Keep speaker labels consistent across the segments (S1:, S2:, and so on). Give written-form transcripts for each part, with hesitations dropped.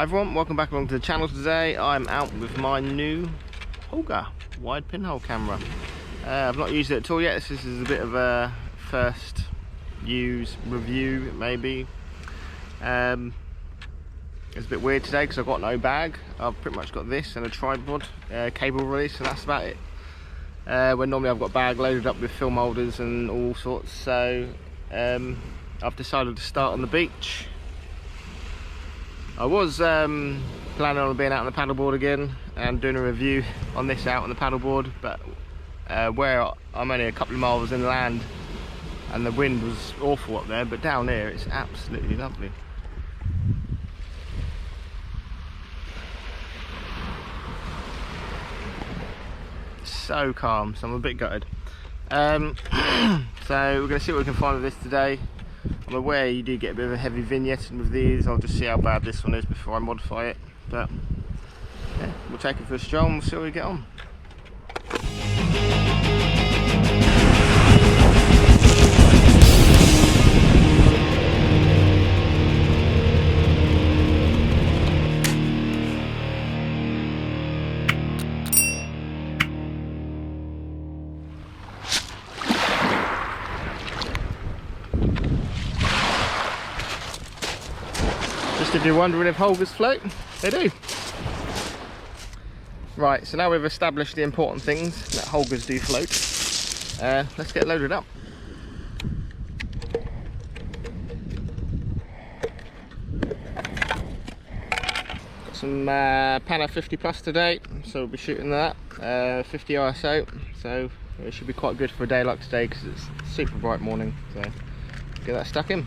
S1: Hi everyone, welcome back along to the channel. Today I'm out with my new HOLGA wide pinhole camera. I've not used it at all yet. This is a bit of a first use review maybe. It's a bit weird today because I've got no bag. I've pretty much got this and a tripod, cable release, and that's about it. When normally I've got a bag loaded up with film holders and all sorts. So I've decided to start on the beach. I was planning on being out on the paddleboard again and doing a review on this out on the paddleboard, but where I'm only a couple of miles inland and the wind was awful up there, but down here it's absolutely lovely. So calm, so I'm a bit gutted. So we're going to see what we can find with this today. I'm aware you do get a bit of a heavy vignette with these. I'll just see how bad this one is before I modify it, but yeah, we'll take it for a stroll and we'll see how we get on. Just if you're wondering if HOLGAs float, they do. Right, so now we've established the important things, that HOLGAs do float. Let's get loaded up. Got some Pan F 50 plus today, so we'll be shooting that. 50 ISO, so it should be quite good for a day like today because it's a super bright morning. So get that stuck in.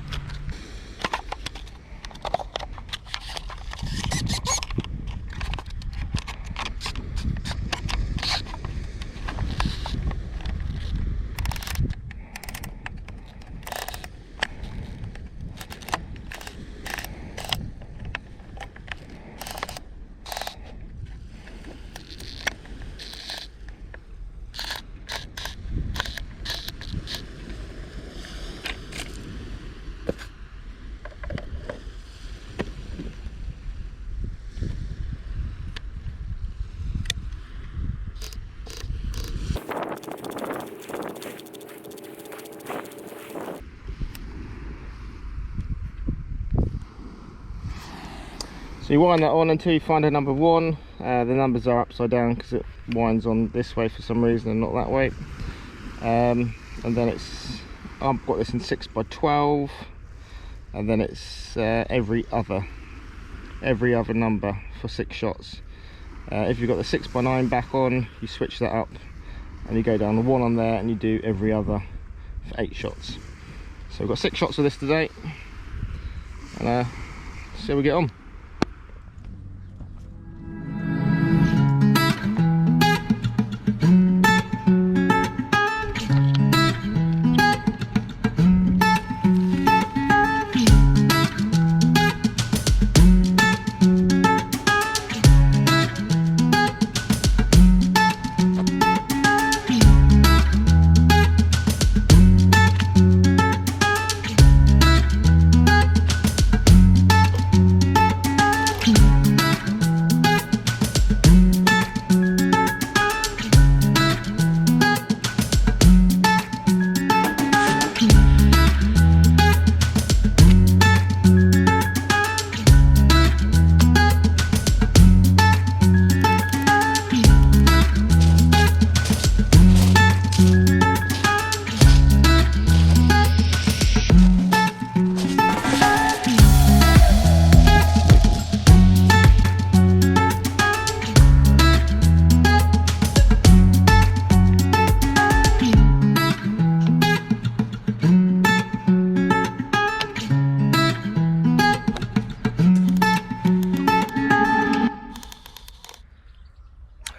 S1: So you wind that on until you find a number 1. The numbers are upside down because it winds on this way for some reason and not that way. And then I've got this in 6x12, and then it's every other number for 6 shots. If you've got the 6x9 back on, you switch that up and you go down the 1 on there and you do every other for 8 shots. So we've got 6 shots of this today, and see how we get on.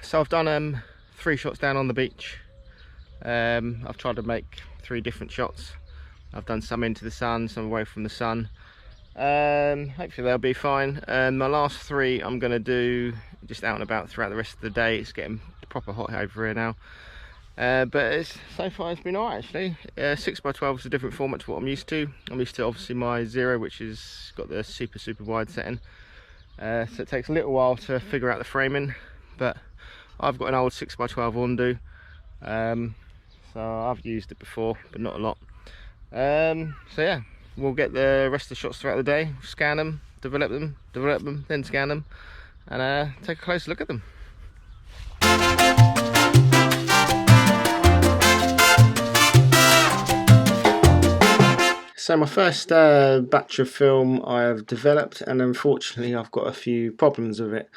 S1: So I've done 3 shots down on the beach. I've tried to make 3 different shots. I've done some into the sun, some away from the sun. Hopefully they'll be fine. My last 3 I'm going to do just out and about throughout the rest of the day. It's getting proper hot over here now. But so far it's been alright actually. 6x12 is a different format to what I'm used to. I'm used to obviously my 0, which has got the super wide setting. So it takes a little while to figure out the framing, but I've got an old 6x12 undo, so I've used it before, but not a lot. So yeah, we'll get the rest of the shots throughout the day, scan them, develop them, then scan them, and take a closer look at them. So my first batch of film I have developed, and unfortunately I've got a few problems with it.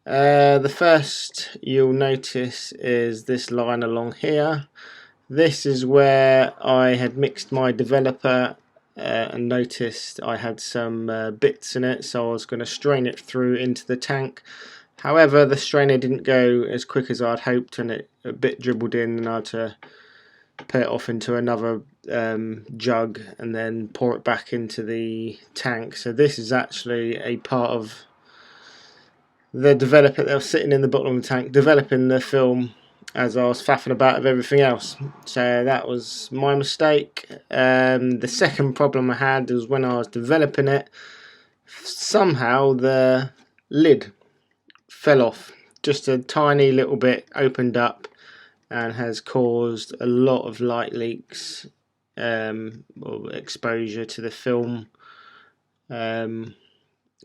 S1: The first you'll notice is this line along here. This is where I had mixed my developer and noticed I had some bits in it, so I was going to strain it through into the tank. However, the strainer didn't go as quick as I'd hoped, and it a bit dribbled in, and I had to put it off into another jug and then pour it back into the tank. So this is actually a part of the developer that was sitting in the bottom of the tank developing the film as I was faffing about with everything else. So that was my mistake. The second problem I had was when I was developing it, somehow the lid fell off. Just a tiny little bit opened up and has caused a lot of light leaks or exposure to the film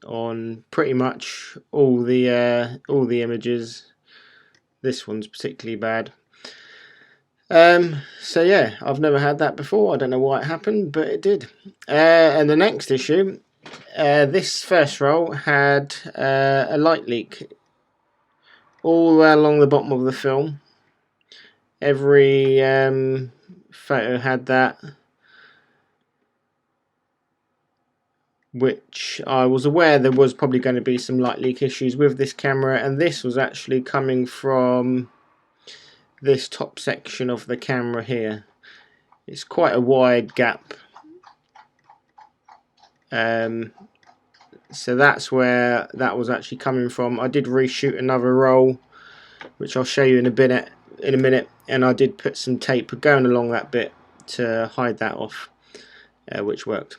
S1: on pretty much all the images. This one's particularly bad. So yeah, I've never had that before. I don't know why it happened, but it did. And the next issue, this first roll had a light leak all the way along the bottom of the film. Every photo had that, which I was aware there was probably going to be some light leak issues with this camera, and this was actually coming from this top section of the camera here. It's quite a wide gap, so that's where that was actually coming from. I did reshoot another roll, which I'll show you in a minute, and I did put some tape going along that bit to hide that off, which worked.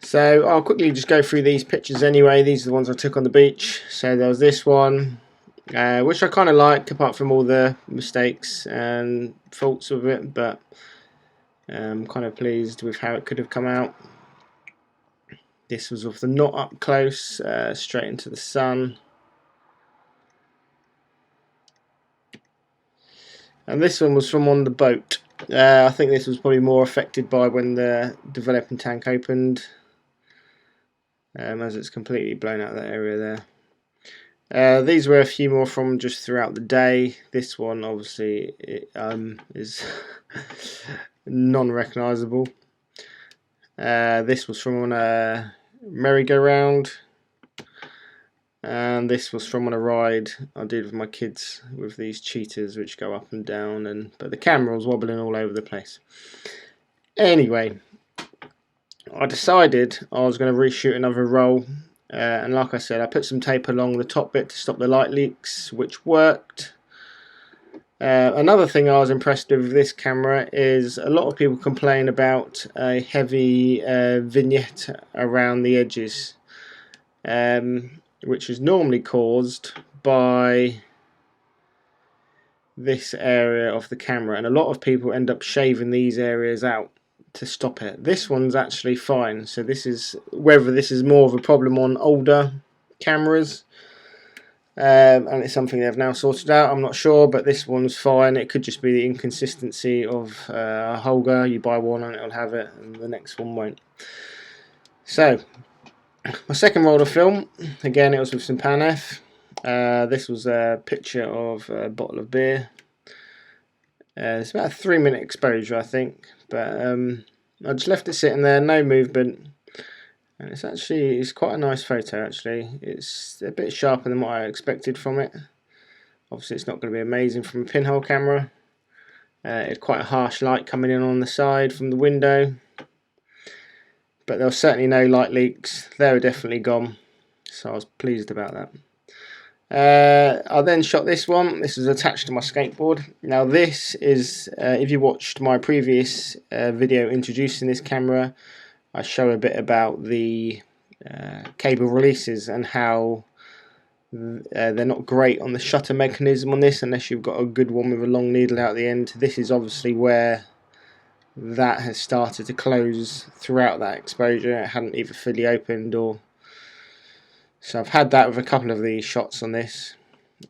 S1: So I'll quickly just go through these pictures anyway. These are the ones I took on the beach. So there was this one, which I kind of like, apart from all the mistakes and faults with it, but I'm kind of pleased with how it could have come out. This was of the not up close, straight into the sun. And this one was from on the boat. I think this was probably more affected by when the developing tank opened, as it's completely blown out of that area there. These were a few more from just throughout the day. This one obviously is non-recognisable. This was from on a merry-go-round, and this was from on a ride I did with my kids with these cheetahs which go up and down, but the camera was wobbling all over the place. Anyway, I decided I was going to reshoot another roll, and like I said, I put some tape along the top bit to stop the light leaks, which worked. Another thing I was impressed with this camera is a lot of people complain about a heavy vignette around the edges, which is normally caused by this area of the camera, and a lot of people end up shaving these areas out to stop it. This one's actually fine, so this is whether this is more of a problem on older cameras, and it's something they've now sorted out, I'm not sure, but this one's fine. It could just be the inconsistency of HOLGA. You buy one and it'll have it and the next one won't. So my second roll of film, again it was with some Pan F. This was a picture of a bottle of beer. It's about a 3-minute exposure I think, but I just left it sitting there, no movement, and it's quite a nice photo actually. It's a bit sharper than what I expected from it. Obviously it's not going to be amazing from a pinhole camera. It's quite a harsh light coming in on the side from the window, but there was certainly no light leaks. They were definitely gone, so I was pleased about that. I then shot this one. This is attached to my skateboard. Now this is, if you watched my previous video introducing this camera, I show a bit about the cable releases and how they're not great on the shutter mechanism on this unless you've got a good one with a long needle out the end. This is obviously where that has started to close throughout that exposure. It hadn't either fully opened or... So I've had that with a couple of these shots on this.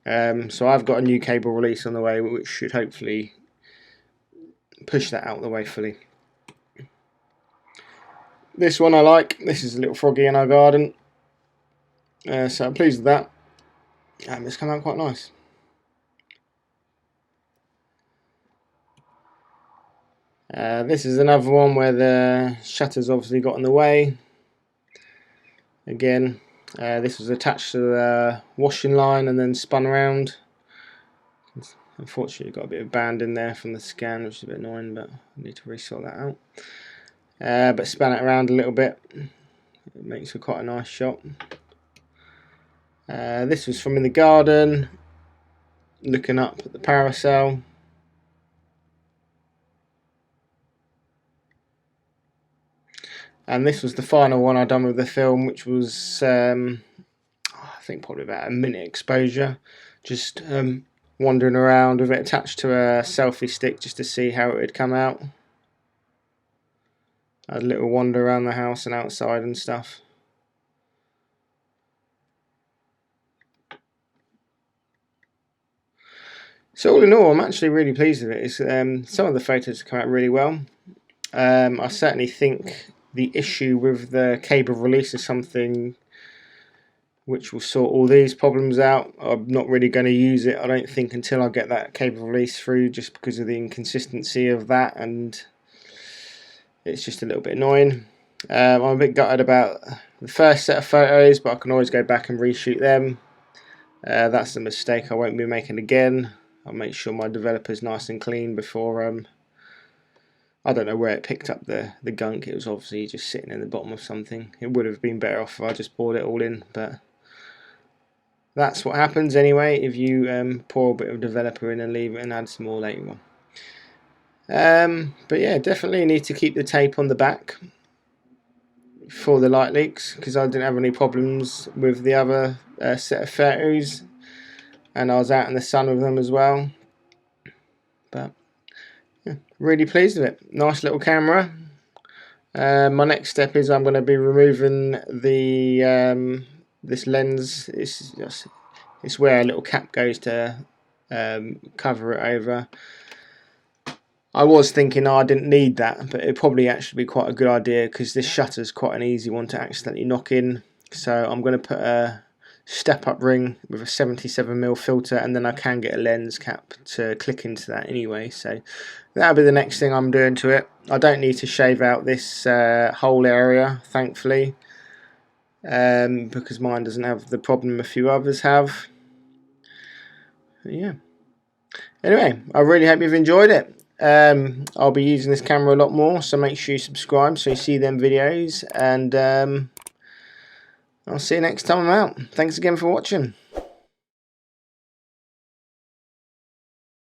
S1: So I've got a new cable release on the way, which should hopefully push that out of the way fully. This one I like. This is a little froggy in our garden. So I'm pleased with that. It's come out quite nice. This is another one where the shutter's obviously got in the way. Again, this was attached to the washing line and then spun around. Unfortunately, got a bit of band in there from the scan, which is a bit annoying, but I need to resort that out. But span it around a little bit. It makes quite a nice shot. This was from in the garden, looking up at the parasol. And this was the final one I'd done with the film, which was, I think probably about a minute exposure. Just wandering around with it attached to a selfie stick just to see how it would come out. I had a little wander around the house and outside and stuff. So all in all, I'm actually really pleased with it. It's, some of the photos have come out really well. I certainly think the issue with the cable release is something which will sort all these problems out. I'm not really going to use it, I don't think, until I get that cable release through, just because of the inconsistency of that, and it's just a little bit annoying. I'm a bit gutted about the first set of photos, but I can always go back and reshoot them. That's a mistake I won't be making again. I'll make sure my developer's nice and clean before I don't know where it picked up the gunk. It was obviously just sitting in the bottom of something. It would have been better off if I just poured it all in, but that's what happens anyway if you pour a bit of developer in and leave it and add some more later on. But yeah, definitely need to keep the tape on the back for the light leaks, because I didn't have any problems with the other set of photos, and I was out in the sun with them as well. But yeah, really pleased with it. Nice little camera. My next step is I'm going to be removing the this lens. It's where a little cap goes to cover it over. I was thinking I didn't need that, but it'd probably actually be quite a good idea, because this shutter's quite an easy one to accidentally knock in. So I'm going to put a step-up ring with a 77mm filter, and then I can get a lens cap to click into that anyway. So that'll be the next thing I'm doing to it. I don't need to shave out this whole area, thankfully, because mine doesn't have the problem a few others have. But yeah. Anyway, I really hope you've enjoyed it. I'll be using this camera a lot more, so make sure you subscribe so you see them videos, and I'll see you next time I'm out. Thanks again for watching.